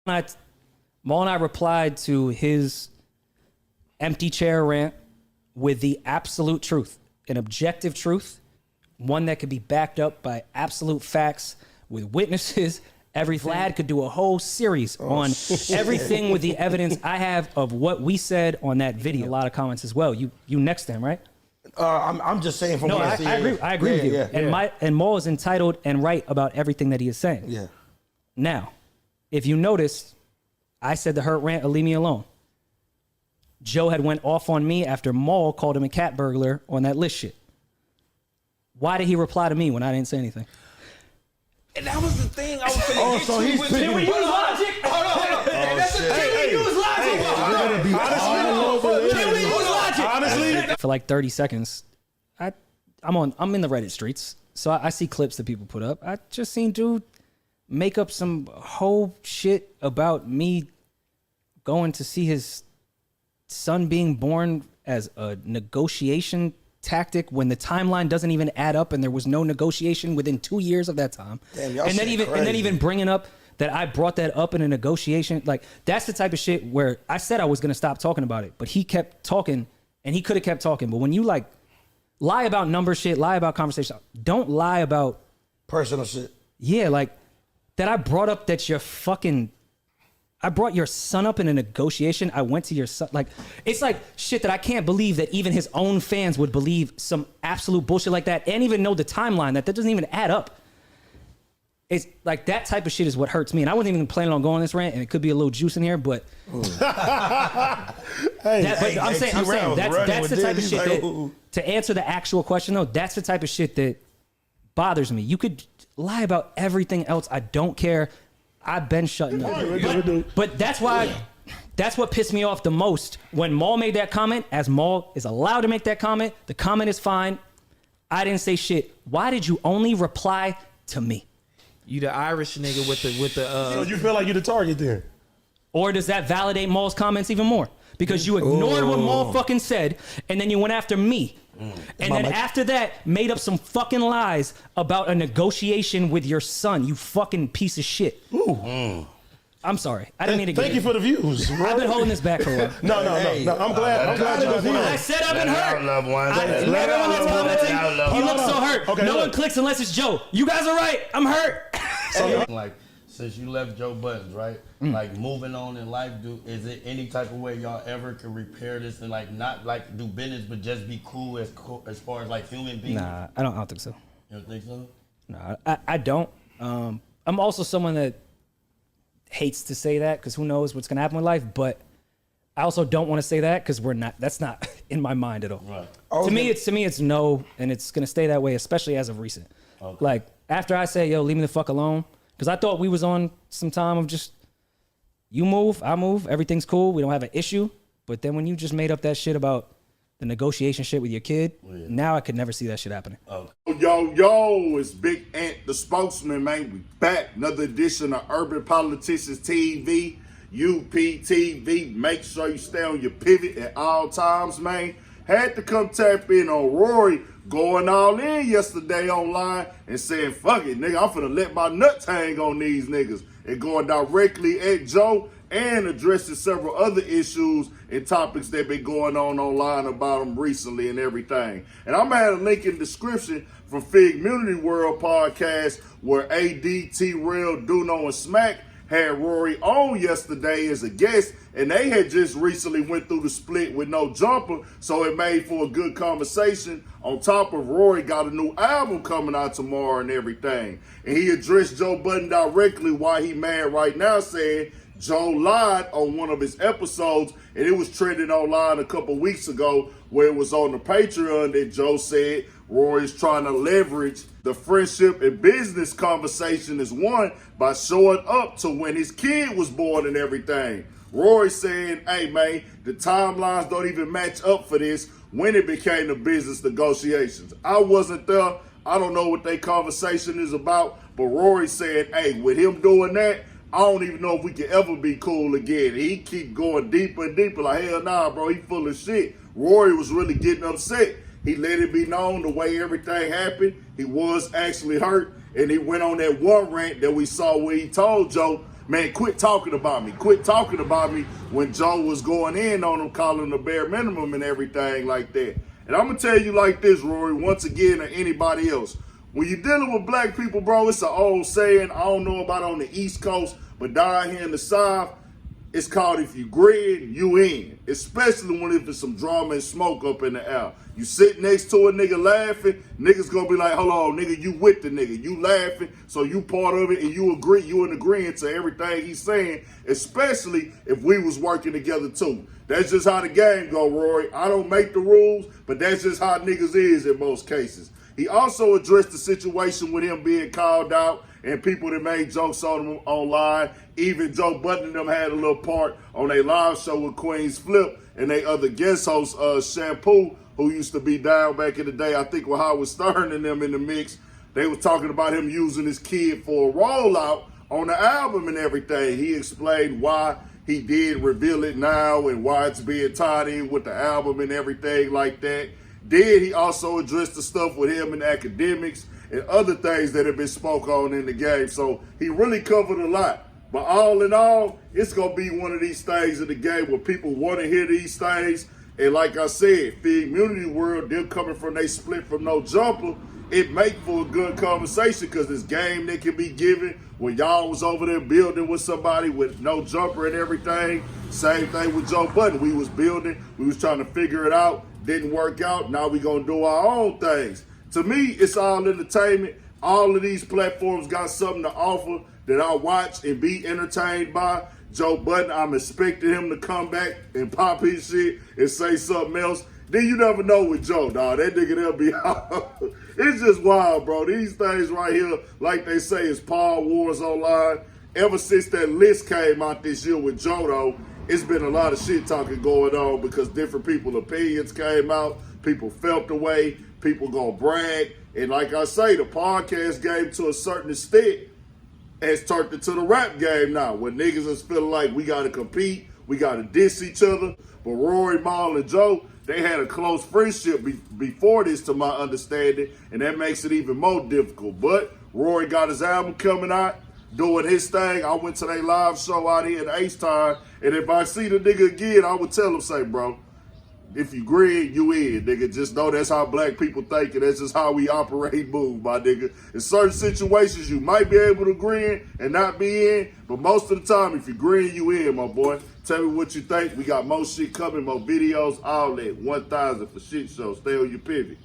Maul and I replied to his empty chair rant with the absolute truth, an objective truth, one that could be backed up by absolute facts with witnesses. Vlad could do a whole series on everything with the evidence I have of what we said on that video. A lot of comments as well. You next to him, right? I'm just saying from what I see. I agree with you. And Maul is entitled and right about everything that he is saying. Yeah. Now, if you noticed, I said the hurt rant or leave me alone. Joe had went off on me after Maul called him a cat burglar on that list shit. Why did he reply to me when I didn't say anything? And that was the thing I was saying. Oh, so he's picking. Can we use logic? Hold on. That's the thing. Can we use logic? Can we use logic? Honestly, for like 30 seconds, I'm in the Reddit streets, so I see clips that people put up. I just seen dude make up some whole shit about me going to see his son being born as a negotiation tactic when the timeline doesn't even add up and there was no negotiation within 2 years of that time. Damn, and then even bringing up that I brought that up in a negotiation, like that's the type of shit where I said I was going to stop talking about it, but he kept talking and he could have kept talking. But when you like lie about number shit, lie about conversation, don't lie about personal shit. Yeah, like that I brought up that I brought your son up in a negotiation. I went to your son. Like, it's like shit that I can't believe that even his own fans would believe some absolute bullshit like that and even know the timeline that doesn't even add up. It's like that type of shit is what hurts me. And I wasn't even planning on going on this rant, and it could be a little juice in here, but I'm saying that's the type of shit that, to answer the actual question though, that's the type of shit that bothers me. You could lie about everything else. I don't care. I've been shutting up. But that's what pissed me off the most when Maul made that comment. As Maul is allowed to make that comment, the comment is fine. I didn't say shit. Why did you only reply to me? You the Irish nigga with the So you feel like you the target then? Or does that validate Maul's comments even more? Because you ignored what Maul fucking said, and then you went after me. And then after that, made up some fucking lies about a negotiation with your son, you fucking piece of shit. I'm sorry. I didn't mean to get Thank you for the views. I've been holding this back for a while. No. I'm glad you guys won. I said I've been hurt. Loved ones. Everyone that's commenting, he looks so hurt. Okay, no one clicks unless it's Joe. You guys are right. I'm hurt. Like, since you left Joe Buttons, right? Like, moving on in life, is it any type of way y'all ever can repair this and like not like do business, but just be cool as far as like human beings? Nah, I don't think so. You don't think so? No, I don't. I'm also someone that hates to say that because who knows what's gonna happen with life, but I also don't want to say that because that's not in my mind at all. Right. To me it's no, and it's gonna stay that way, especially as of recent. Okay. Like after I say, yo, leave me the fuck alone, because I thought we was on some time of just you move, I move, everything's cool, we don't have an issue. But then when you just made up that shit about the negotiation shit with your kid, now I could never see that shit happening. Yo, it's Big Ant, the spokesman, man. We back. Another edition of Urban Politicians TV, UPTV. Make sure you stay on your pivot at all times, man. Had to come tap in on Rory going all in yesterday online and saying, fuck it, nigga, I'm finna let my nuts hang on these niggas. And going directly at Joe and addressing several other issues and topics that been going on online about him recently and everything. And I'm gonna have a link in the description from Fig Community World podcast where AD, T-Rail, Duno, and Smack had Rory on yesterday as a guest, and they had just recently went through the split with no jumper, so it made for a good conversation. On top of Rory got a new album coming out tomorrow and everything. And he addressed Joe Budden directly why he mad right now, saying Joe lied on one of his episodes, and it was trending online a couple weeks ago where it was on the Patreon that Joe said Rory's trying to leverage the friendship and business conversation is one by showing up to when his kid was born and everything. Rory saying, hey man, the timelines don't even match up for this when it became the business negotiations. I wasn't there. I don't know what their conversation is about, but Rory said, hey, with him doing that, I don't even know if we can ever be cool again. He keep going deeper and deeper. Like, hell nah, bro, he full of shit. Rory was really getting upset. He let it be known the way everything happened. He was actually hurt, and he went on that one rant that we saw where he told Joe, Man, quit talking about me. Quit talking about me when Joe was going in on him, calling the bare minimum and everything like that. And I'm going to tell you like this, Rory, once again, or anybody else. When you're dealing with black people, bro, it's an old saying. I don't know about on the East Coast, but down here in the South, it's called if you grin, you in. Especially when if there's some drama and smoke up in the air. You sit next to a nigga laughing, niggas gonna be like, hold on, nigga, you with the nigga. You laughing, so you part of it and you agree, you in agreement to everything he's saying, especially if we was working together too. That's just how the game go, Rory. I don't make the rules, but that's just how niggas is in most cases. He also addressed the situation with him being called out and people that made jokes on him online. Even Joe Budden and them had a little part on a live show with Queen's Flip and they other guest host, Shampoo, who used to be down back in the day, I think with Howard Stern and them in the mix. They were talking about him using his kid for a rollout on the album and everything. He explained why he did reveal it now and why it's being tied in with the album and everything like that. Then he also addressed the stuff with him in academics and other things that have been spoke on in the game. So he really covered a lot. But all in all, it's going to be one of these things in the game where people want to hear these things. And like I said, the immunity world, they're coming from they split from no jumper. It make for a good conversation because this game that can be given when y'all was over there building with somebody with no jumper and everything. Same thing with Joe Budden. We was building. We was trying to figure it out. Didn't work out. Now we going to do our own things. To me, it's all entertainment. All of these platforms got something to offer that I watch and be entertained by. Joe Budden, I'm expecting him to come back and pop his shit and say something else. Then you never know with Joe, dog. That nigga, they'll be out. It's just wild, bro. These things right here, like they say, is Paul Wars online. Ever since that list came out this year with Joe, though, it's been a lot of shit talking going on because different people's opinions came out. People felt the way. People gonna brag. And like I say, the podcast game to a certain extent has turned into the rap game now, where niggas is feeling like we gotta compete, we gotta diss each other. But Rory, Mal, and Joe, they had a close friendship before this, to my understanding, and that makes it even more difficult. But Rory got his album coming out, doing his thing. I went to their live show out here in H-Town, and if I see the nigga again, I would tell him, say, bro, if you grin, you in, nigga. Just know that's how black people think, and that's just how we operate, move, my nigga. In certain situations, you might be able to grin and not be in, but most of the time, if you grin, you in, my boy. Tell me what you think. We got more shit coming, more videos, all that. 1,000 for shit show. Stay on your pivot.